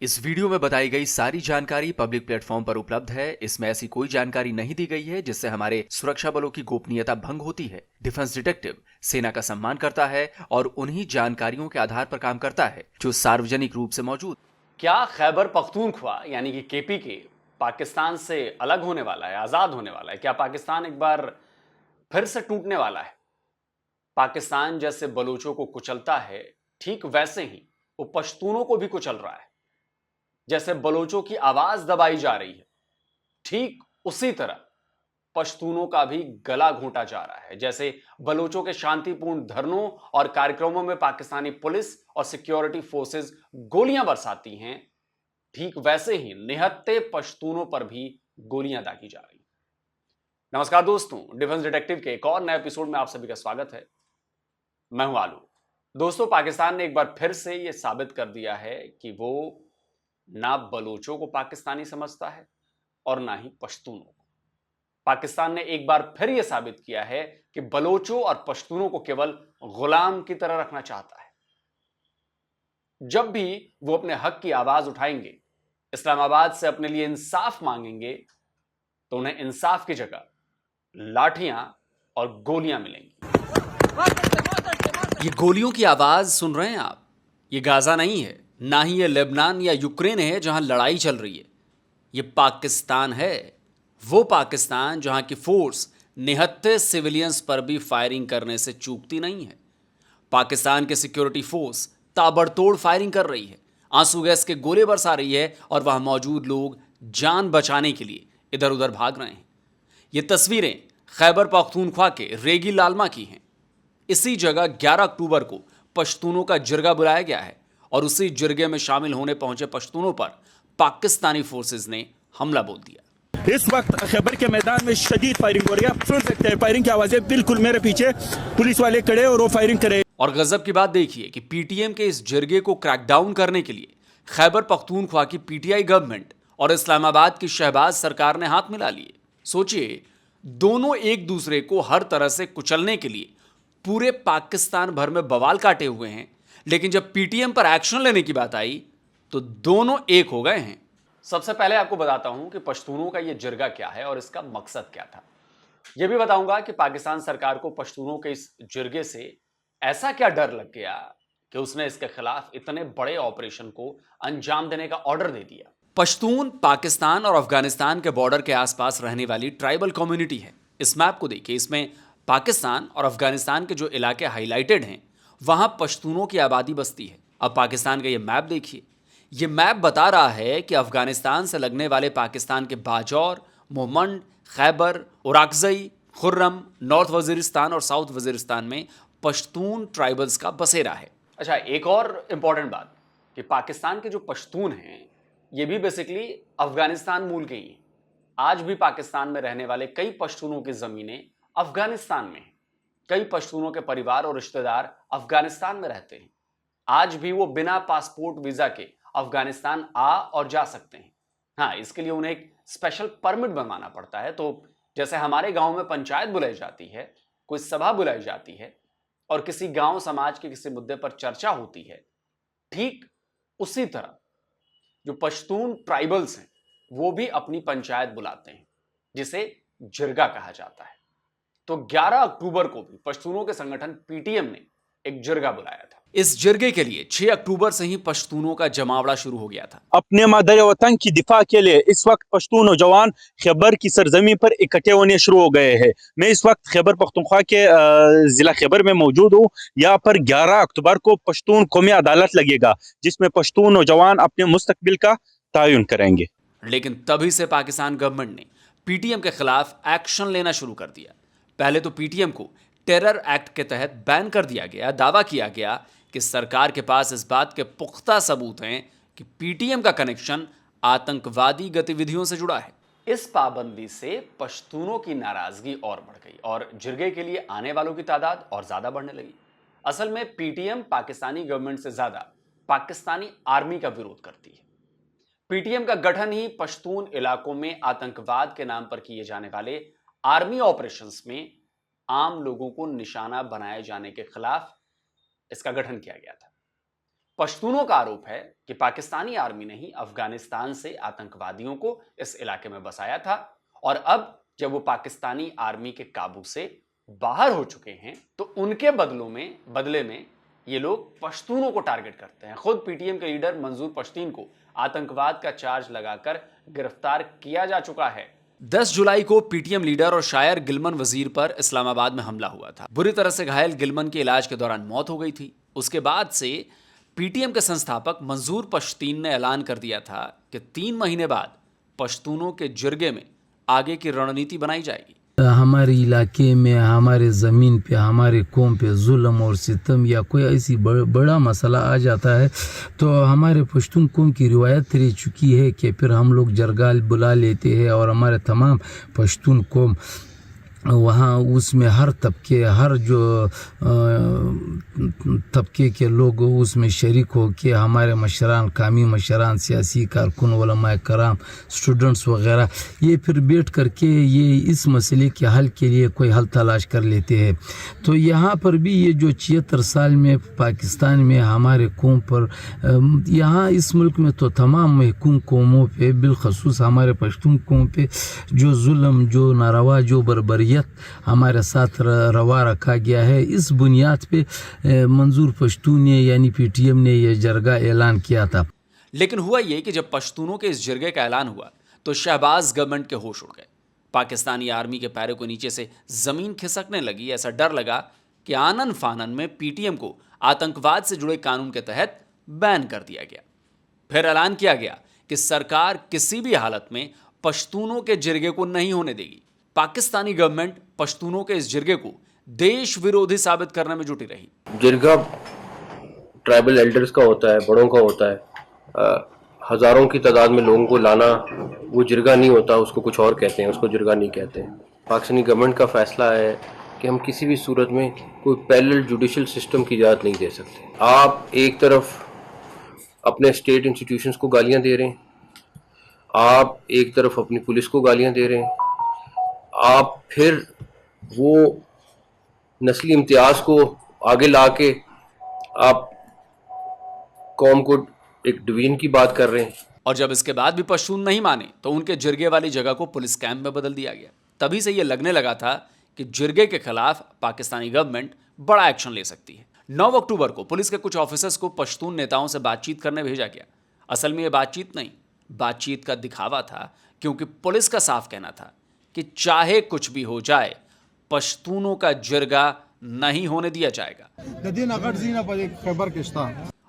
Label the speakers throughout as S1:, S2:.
S1: इस वीडियो में बताई गई सारी जानकारी पब्लिक प्लेटफॉर्म पर उपलब्ध है। इसमें ऐसी कोई जानकारी नहीं दी गई है जिससे हमारे सुरक्षा बलों की गोपनीयता भंग होती है। डिफेंस डिटेक्टिव सेना का सम्मान करता है और उन्हीं जानकारियों के आधार पर काम करता है जो सार्वजनिक रूप से मौजूद।
S2: क्या खैबर पख्तूनख्वा यानी कि केपीके पाकिस्तान से अलग होने वाला है, आजाद होने वाला है? क्या पाकिस्तान एक बार फिर से टूटने वाला है? पाकिस्तान जैसे बलूचों को कुचलता है, ठीक वैसे ही वो पश्तूनों को भी कुचल रहा है। जैसे बलूचों की आवाज दबाई जा रही है, ठीक उसी तरह पश्तूनों का भी गला घोंटा जा रहा है। जैसे बलूचों के शांतिपूर्ण धरनों और कार्यक्रमों में पाकिस्तानी पुलिस और सिक्योरिटी फोर्सेस गोलियां बरसाती हैं, ठीक वैसे ही निहत्थे पश्तूनों पर भी गोलियां दागी जा रही हैं। नमस्कार दोस्तों, डिफेंस डिटेक्टिव के एक और नए एपिसोड में आप सभी का स्वागत है। मैं हूं आलू। दोस्तों, पाकिस्तान ने एक बार फिर से यह साबित कर दिया है कि वो ना बलूचों को पाकिस्तानी समझता है और ना ही पश्तूनों को। पाकिस्तान ने एक बार फिर यह साबित किया है कि बलोचों और पश्तूनों को केवल गुलाम की तरह रखना चाहता है। जब भी वो अपने हक की आवाज उठाएंगे, इस्लामाबाद से अपने लिए इंसाफ मांगेंगे, तो उन्हें इंसाफ की जगह लाठियां और गोलियां मिलेंगी।
S1: ये गोलियों की आवाज सुन रहे हैं आप? ये गाजा नहीं है, ना ही ये लेबनान या यूक्रेन है जहां लड़ाई चल रही है। ये पाकिस्तान है, वो पाकिस्तान जहां की फोर्स निहत्थे सिविलियंस पर भी फायरिंग करने से चूकती नहीं है। पाकिस्तान के सिक्योरिटी फोर्स ताबड़तोड़ फायरिंग कर रही है, आंसू गैस के गोले बरसा रही है और वहां मौजूद लोग जान बचाने के लिए इधर उधर भाग रहे हैं। ये तस्वीरें खैबर पख्तूनख्वा के रेगी लालमा की हैं। इसी जगह 11 अक्टूबर को पश्तूनों का जिरगा बुलाया गया है और उसी जिरगे में शामिल होने पहुंचे पश्तूनों पर पाकिस्तानी फोर्सेज ने हमला बोल दिया।
S3: इस वक्त खैबर के मैदान में शदीद फायरिंग हो रही है। आप सुन सकते हैं फायरिंग की आवाजें, बिल्कुल मेरे पीछे पुलिस वाले खड़े और वो फायरिंग करे।
S1: और गजब की बात देखिए कि पीटीएम के इस जिरगे को क्रैकडाउन करने के लिए खैबर पख्तूनख्वा की पीटीआई गवर्नमेंट और इस्लामाबाद की शहबाज सरकार ने हाथ मिला लिए। सोचिए, दोनों एक दूसरे को हर तरह से कुचलने के लिए पूरे पाकिस्तान भर में बवाल काटे हुए हैं, लेकिन जब पीटीएम पर एक्शन लेने की बात आई तो दोनों एक हो गए हैं।
S2: सबसे पहले आपको बताता हूं कि पश्तूनों का यह जिरगा क्या है और इसका मकसद क्या था। यह भी बताऊंगा कि पाकिस्तान सरकार को पश्तूनों के इस जिरगे से ऐसा क्या डर लग गया कि उसने इसके खिलाफ इतने बड़े ऑपरेशन को अंजाम देने का ऑर्डर दे दिया।
S1: पश्तून पाकिस्तान और अफगानिस्तान के बॉर्डर के आसपास रहने वाली ट्राइबल कम्युनिटी है। इस मैप को देखिए, इसमें पाकिस्तान और अफगानिस्तान के जो इलाके हाईलाइटेड हैं वहां पश्तूनों की आबादी बसती है। अब पाकिस्तान का ये मैप देखिए, ये मैप बता रहा है कि अफगानिस्तान से लगने वाले पाकिस्तान के बाजौर, मोहम्मद, खैबर, उराकजई, खुर्रम, नॉर्थ वजीरिस्तान और साउथ वजीरिस्तान में पश्तून ट्राइबल्स का बसेरा है।
S2: अच्छा, एक और इंपॉर्टेंट बात कि पाकिस्तान के जो पश्तून हैं ये भी बेसिकली अफगानिस्तान मूल के ही हैं। आज भी पाकिस्तान में रहने वाले कई पश्तूनों की जमीनें अफगानिस्तान में हैं। कई पश्तूनों के परिवार और रिश्तेदार अफगानिस्तान में रहते हैं। आज भी वो बिना पासपोर्ट वीजा के अफगानिस्तान आ और जा सकते हैं। हाँ, इसके लिए उन्हें एक स्पेशल परमिट बनवाना पड़ता है। तो जैसे हमारे गांव में पंचायत बुलाई जाती है, कोई सभा बुलाई जाती है और किसी गांव समाज के किसी मुद्दे पर चर्चा होती है, ठीक उसी तरह जो पश्तून ट्राइबल्स हैं वो भी अपनी पंचायत बुलाते हैं, जिसे जिरगा कहा जाता है। तो 11 अक्टूबर को भी पश्तूनों के संगठन पीटीएम ने एक जिरगा बुलाया था।
S1: इस जिरगे के लिए 6 अक्टूबर से ही पश्तूनों का जमावड़ा शुरू हो गया था।
S3: अपने मादर वतन की दिफा के लिए इस वक्त पश्तून नौजवान खैबर की सरजमी पर इकट्ठे होने शुरू हो गए हैं। मैं इस वक्त खैबर पख्तूनख्वा के जिला खैबर में मौजूद हूँ। यहाँ पर 11 अक्टूबर को पश्तून कौमी अदालत लगेगा, जिसमें पश्तून नौजवान अपने मुस्तकबिल का तयन करेंगे।
S1: लेकिन तभी से पाकिस्तान गवर्नमेंट ने पीटीएम के खिलाफ एक्शन लेना शुरू कर दिया। पहले तो पीटीएम को टेरर एक्ट के तहत बैन कर दिया गया। दावा किया गया कि सरकार के पास इस बात के पुख्ता सबूत हैं कि पीटीएम का कनेक्शन आतंकवादी गतिविधियों से जुड़ा है।
S2: इस पाबंदी से पश्तूनों की नाराजगी और बढ़ गई और जिरगे के लिए आने वालों की तादाद और ज्यादा बढ़ने लगी। असल में पीटीएम पाकिस्तानी गवर्नमेंट से ज्यादा पाकिस्तानी आर्मी का विरोध करती है। पीटीएम का गठन ही पश्तून इलाकों में आतंकवाद के नाम पर किए जाने वाले आर्मी ऑपरेशंस में आम लोगों को निशाना बनाए जाने के खिलाफ इसका गठन किया गया था। पश्तूनों का आरोप है कि पाकिस्तानी आर्मी ने ही अफगानिस्तान से आतंकवादियों को इस इलाके में बसाया था और अब जब वो पाकिस्तानी आर्मी के काबू से बाहर हो चुके हैं तो उनके बदले में ये लोग पश्तूनों को टारगेट करते हैं। खुद पीटीएम के लीडर मंजूर पश्तीन को आतंकवाद का चार्ज लगाकर गिरफ्तार किया जा चुका है।
S1: 10 जुलाई को पीटीएम लीडर और शायर गिलमन वजीर पर इस्लामाबाद में हमला हुआ था। बुरी तरह से घायल गिलमन की इलाज के दौरान मौत हो गई थी। उसके बाद से पीटीएम के संस्थापक मंजूर पश्तीन ने ऐलान कर दिया था कि 3 महीने बाद पश्तूनों के जिरगे में आगे की रणनीति बनाई जाएगी।
S4: हमारे इलाके में, हमारे ज़मीन पे, हमारे कौम पे जुल्म और सितम या कोई ऐसी बड़ा मसला आ जाता है तो हमारे पश्तून कौम की रिवायत रह चुकी है कि फिर हम लोग जरगाल बुला लेते हैं और हमारे तमाम पश्तून कौम वहाँ उसमें हर तबके, हर जो तबके के लोग उसमें शरीक हो के हमारे मशरान, कामी मशरान, सियासी कारकुन, उलमाए कराम, स्टूडेंट्स वगैरह ये फिर बैठ करके ये इस मसले के हल के लिए कोई हल तलाश कर लेते हैं। तो यहाँ पर भी ये जो 76 साल में पाकिस्तान में हमारे कौम पर, यहाँ इस मुल्क में तो तमाम महकूम कौमों पे बिलखसूस हमारे पश्तून कौम पे जो जुल्म, जो नारवा, जो बर्बरियत हमारे साथ रवा रखा गया है, इस बुनियाद पे मंजूर पश्तून ने यानी पीटीएम ने यह जरगा ऐलान किया था।
S1: लेकिन हुआ ये कि जब पश्तूनों के इस जिरगे का ऐलान हुआ तो शहबाज गवर्नमेंट के होश उड़ गए। पाकिस्तानी आर्मी के पैरों को नीचे से जमीन खिसकने लगी। ऐसा डर लगा कि आनन फानन में पीटीएम को आतंकवाद से जुड़े कानून के तहत बैन कर दिया गया। फिर ऐलान किया गया कि सरकार किसी भी हालत में पश्तूनों के जिरगे को नहीं होने देगी। पाकिस्तानी गवर्नमेंट पश्तूनों के इस जिरगे को देश विरोधी साबित करने में जुटी रही।
S5: जिरगा ट्राइबल एल्डर्स का होता है, बड़ों का होता है। हजारों की तादाद में लोगों को लाना वो जिरगा नहीं होता, उसको कुछ और कहते हैं, उसको जिरगा नहीं कहते हैं। पाकिस्तानी गवर्नमेंट का फैसला है कि हम किसी भी सूरत में कोई पैरेलल जुडिशल सिस्टम की इजाज़त नहीं दे सकते। आप एक तरफ अपने स्टेट इंस्टीट्यूशंस को गालियां दे रहे हैं, आप एक तरफ अपनी पुलिस को गालियां दे रहे हैं, आप फिर वो नस्ली इम्तियाज को आगे ला के आप कौम को एक डिवीजन की बात कर रहे हैं।
S1: और जब इसके बाद भी पश्तून नहीं माने तो उनके जिरगे वाली जगह को पुलिस कैंप में बदल दिया गया। तभी से यह लगने लगा था कि जिरगे के खिलाफ पाकिस्तानी गवर्नमेंट बड़ा एक्शन ले सकती है। 9 अक्टूबर को पुलिस के कुछ ऑफिसर्स को पश्तून नेताओं से बातचीत करने भेजा गया। असल में यह बातचीत नहीं, बातचीत का दिखावा था, क्योंकि पुलिस का साफ कहना था कि चाहे कुछ भी हो जाए पश्तूनों का जिरगा नहीं होने दिया जाएगा।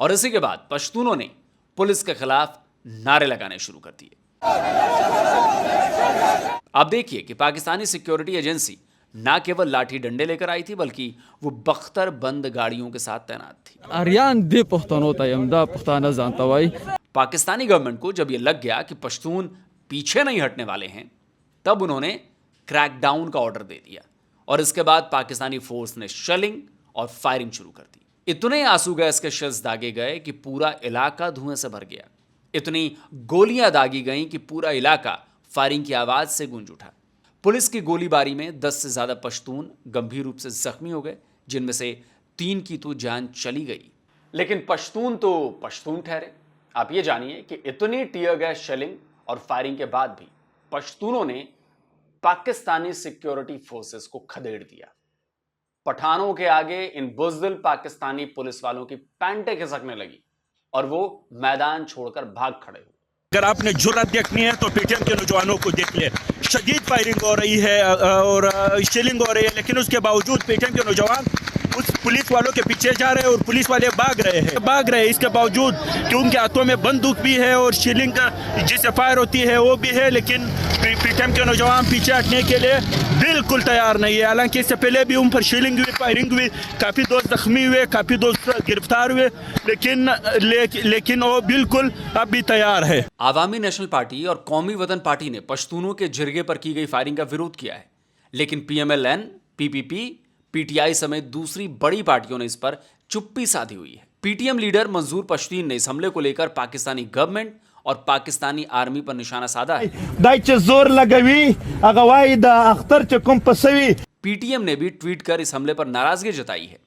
S1: और इसी के बाद पश्तूनों ने पुलिस के खिलाफ नारे लगाने शुरू कर दिए। अब देखिए कि पाकिस्तानी सिक्योरिटी एजेंसी ना केवल लाठी डंडे लेकर आई थी बल्कि वो बख्तर बंद गाड़ियों के साथ तैनात थी। पाकिस्तानी गवर्नमेंट को जब यह लग गया कि पश्तून पीछे नहीं हटने वाले हैं तब उन्होंने क्रैकडाउन का ऑर्डर दे दिया और इसके बाद पाकिस्तानी फोर्स ने शेलिंग और फायरिंग शुरू कर दी। इतने आंसू गैस के शेल्स दागे गए कि पूरा इलाका धुएं से भर गया। इतनी गोलियां दागी गईं कि पूरा इलाका फायरिंग की आवाज से गूंज उठा। पुलिस की गोलीबारी में 10 से ज्यादा पश्तून गंभीर रूप से जख्मी हो गए, जिनमें से 3 की तो जान चली गई।
S2: लेकिन पश्तून तो पश्तून ठहरे। आप ये जानिए कि इतनी टीयर गैस, शेलिंग और फायरिंग के बाद भी पश्तूनों ने पाकिस्तानी सिक्योरिटी फोर्सेस को खदेड़ दिया। पठानों के आगे इन बुज़दिल पाकिस्तानी पुलिस वालों की पैंटें खिसकने लगी और वो मैदान छोड़कर भाग खड़े हुए।
S3: अगर आपने जुर्रत देखनी है तो पीटीएम के नौजवानों को देख ले। शदीद फायरिंग हो रही है और शेलिंग हो रही है, लेकिन उसके बावजूद पीटीएम के नौजवान उस पुलिस वालों के पीछे जा रहे हैं और पुलिस वाले भाग रहे हैं। इसके बावजूद कि उनके हाथों में बंदूक भी है और शेलिंग जिससे फायर होती है वो भी है, लेकिन पीटीएम के नौजवान पीछे हटने के लिए बिल्कुल तैयार नहीं है। हालांकि इससे पहले भी उन पर शेलिंग हुई, फायरिंग हुई, काफ़ी दोस्त जख्मी हुए, काफ़ी दोस्त गिरफ्तार हुए, लेकिन वो बिल्कुल अब भी तैयार है।
S1: आवामी नेशनल पार्टी और कौमी वतन पार्टी ने पश्तूनों के जिरगे पर की गई फायरिंग का विरोध किया है, लेकिन पीएमएलएन, पीपीपी, पीटीआई समेत दूसरी बड़ी पार्टियों ने इस पर चुप्पी साधी हुई है। पीटीएम लीडर मंजूर पश्तीन ने इस हमले को लेकर पाकिस्तानी गवर्नमेंट और पाकिस्तानी आर्मी पर निशाना साधा है। पीटीएम ने भी ट्वीट कर इस हमले पर नाराजगी जताई है।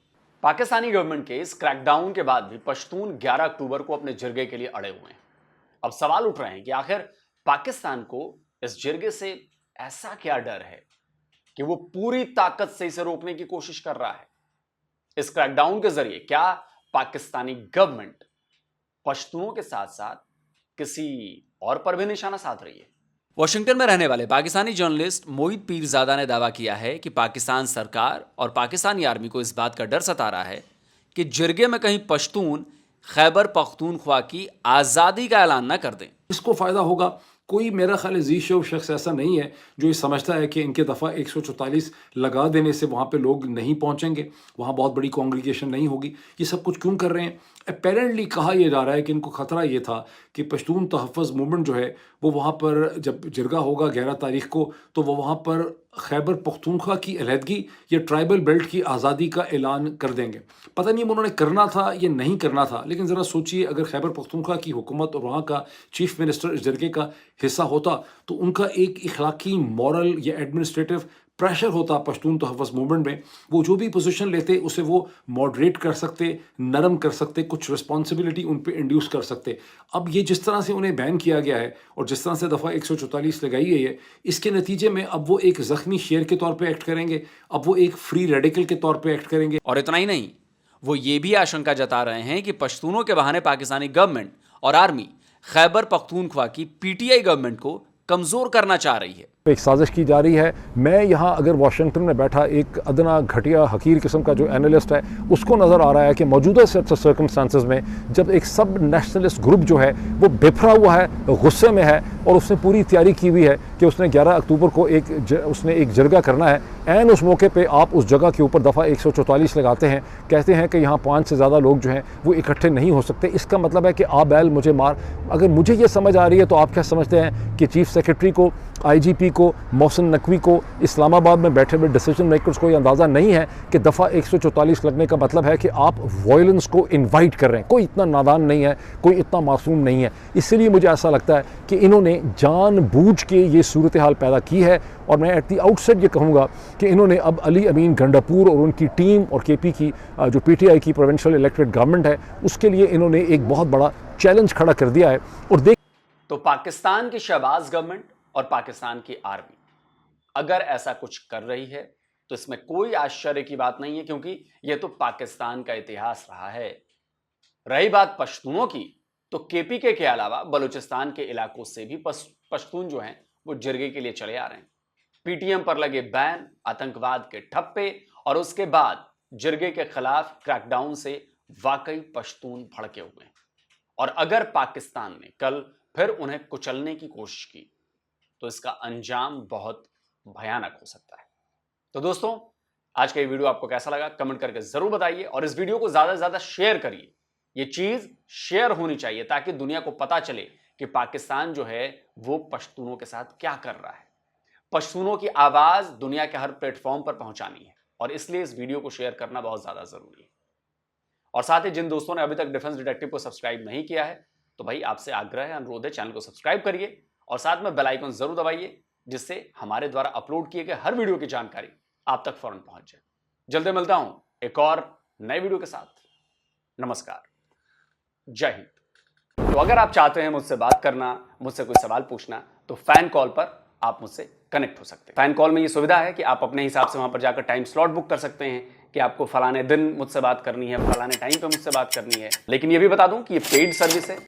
S2: पाकिस्तानी गवर्नमेंट के इस क्रैकडाउन के बाद भी पश्तून 11 अक्टूबर को अपने जिरगे के लिए अड़े हुए हैं। अब सवाल उठ रहे हैं कि आखिर पाकिस्तान को इस जिरगे से ऐसा क्या डर है कि वो पूरी ताकत से इसे रोकने की कोशिश कर रहा है। इस क्रैकडाउन के जरिए क्या पाकिस्तानी गवर्नमेंट पश्तूनों के साथ साथ किसी और पर भी निशाना साध रही है?
S1: वॉशिंगटन में रहने वाले पाकिस्तानी जर्नलिस्ट मोहित पीरजादा ने दावा किया है कि पाकिस्तान सरकार और पाकिस्तानी आर्मी को इस बात का डर सता रहा है कि जिरगे में कहीं पश्तून खैबर पख्तूनख्वा की आज़ादी का ऐलान न कर दें।
S6: इसको फ़ायदा होगा। कोई मेरा ख्याल है जी शख्स ऐसा नहीं है जो ये समझता है कि इनके दफ़ा 144 लगा देने से वहाँ पे लोग नहीं पहुँचेंगे, वहाँ बहुत बड़ी कॉन्ग्रीगेशन नहीं होगी। ये सब कुछ क्यों कर रहे हैं? अपेरेंटली कहा यह जा रहा है कि इनको ख़तरा ये था कि पश्तून तहफ़्फ़ुज़ मूवमेंट जो है वो वहाँ पर जब जिरगा होगा 11 तारीख को, तो वो वहाँ पर खैबर पख्तूनख्वा की अलहदगी या ट्राइबल बेल्ट की आज़ादी का ऐलान कर देंगे। पता नहीं उन्होंने करना था या नहीं करना था, लेकिन ज़रा सोचिए अगर खैबर पख्तूनख्वा की हुकूमत और वहाँ का चीफ मिनिस्टर इस जिरगे का हिस्सा होता तो उनका एक इखलाकी, मॉरल या एडमिनिस्ट्रेटिव प्रेशर होता पश्तून तहफ़्फ़ुज़ मूवमेंट में। वो जो भी पोजीशन लेते उसे वो मॉडरेट कर सकते, नरम कर सकते, कुछ रिस्पॉन्सिबिलिटी उन पे इंड्यूस कर सकते। अब ये जिस तरह से उन्हें बैन किया गया है और जिस तरह से दफ़ा 144 लगाई गई है, इसके नतीजे में अब वो एक ज़ख्मी शेर के तौर पर एक्ट करेंगे, अब वो एक फ्री रेडिकल के तौर पर एक्ट करेंगे।
S1: और इतना ही नहीं, वो ये भी आशंका जता रहे हैं कि पश्तूनों के बहाने पाकिस्तानी गवर्नमेंट और आर्मी खैबर पख्तूनख्वा की पीटीआई गवर्नमेंट को कमज़ोर करना चाह रही है।
S6: एक साजिश की जा रही है। मैं यहाँ अगर वाशिंगटन में बैठा एक अदना घटिया हकीर किस्म का जो एनालिस्ट है उसको नज़र आ रहा है कि मौजूदा सर्कमस्टांसेस में जब एक सब नेशनलिस्ट ग्रुप जो है वो बिफरा हुआ है, गुस्से में है और उसने पूरी तैयारी की हुई है कि उसने 11 अक्टूबर को उसने एक जिरगा करना है। एन उस मौके पे आप उस जगह के ऊपर दफ़ा 144 लगाते हैं, कहते हैं कि यहाँ 5 से ज़्यादा लोग जो हैं वो इकट्ठे नहीं हो सकते। इसका मतलब है कि आ बैल मुझे मार। अगर मुझे ये समझ आ रही है तो आप क्या समझते हैं कि चीफ सेक्रेटरी को, IGP को, मोहसिन नकवी को, इस्लामाबाद में बैठे हुए डिसीजन मेकर्स को ये अंदाज़ा नहीं है कि दफ़ा 144 लगने का मतलब है कि आप वायलेंस को इनवाइट कर रहे हैं। कोई इतना नादान नहीं है, कोई इतना मासूम नहीं है। इसलिए मुझे ऐसा लगता है कि इन्होंने जानबूझ के ये सूरत हाल पैदा की है। और मैं एट दी आउटसेट ये कहूँगा कि इन्होंने अब अली अमीन गंडापुर और उनकी टीम और KP की जो PTI की प्रोविंशियल इलेक्टेड गवर्नमेंट है उसके लिए इन्होंने एक बहुत बड़ा चैलेंज खड़ा कर दिया है। और
S2: तो पाकिस्तान की शहबाज गवर्नमेंट और पाकिस्तान की आर्मी अगर ऐसा कुछ कर रही है तो इसमें कोई आश्चर्य की बात नहीं है, क्योंकि यह तो पाकिस्तान का इतिहास रहा है। रही बात पश्तूनों की, तो KPK के अलावा बलूचिस्तान के इलाकों से भी पश्तून जो हैं वो जिरगे के लिए चले आ रहे हैं। PTM पर लगे बैन, आतंकवाद के ठप्पे और उसके बाद जिरगे के खिलाफ क्रैकडाउन से वाकई पश्तून भड़के हुए हैं। और अगर पाकिस्तान ने कल फिर उन्हें कुचलने की कोशिश की तो इसका अंजाम बहुत भयानक हो सकता है। तो दोस्तों, आज का ये वीडियो आपको कैसा लगा कमेंट करके जरूर बताइए और इस वीडियो को ज्यादा से ज्यादा शेयर करिए। ये चीज शेयर होनी चाहिए ताकि दुनिया को पता चले कि पाकिस्तान जो है वो पश्तूनों के साथ क्या कर रहा है। पश्तूनों की आवाज दुनिया के हर प्लेटफॉर्म पर पहुंचानी है और इसलिए इस वीडियो को शेयर करना बहुत ज्यादा जरूरी है। और साथ ही जिन दोस्तों ने अभी तक डिफेंस डिटेक्टिव को सब्सक्राइब नहीं किया है तो भाई आपसे आग्रह है, अनुरोध है, चैनल को सब्सक्राइब करिए और साथ में बेल आइकन जरूर दबाइए जिससे हमारे द्वारा अपलोड किए गए हर वीडियो की जानकारी आप तक फौरन पहुंच जाए। जल्दी मिलता हूं एक और नए वीडियो के साथ। नमस्कार, जय हिंद। तो अगर आप चाहते हैं मुझसे बात करना, मुझसे कोई सवाल पूछना, तो फैन कॉल पर आप मुझसे कनेक्ट हो सकते हैं। फैन कॉल में ये सुविधा है कि आप अपने हिसाब से वहां पर जाकर टाइम स्लॉट बुक कर सकते हैं कि आपको फलाने दिन मुझसे बात करनी है, फलाने टाइम पे मुझसे बात करनी है। लेकिन ये भी बता दूं कि ये पेड सर्विस है,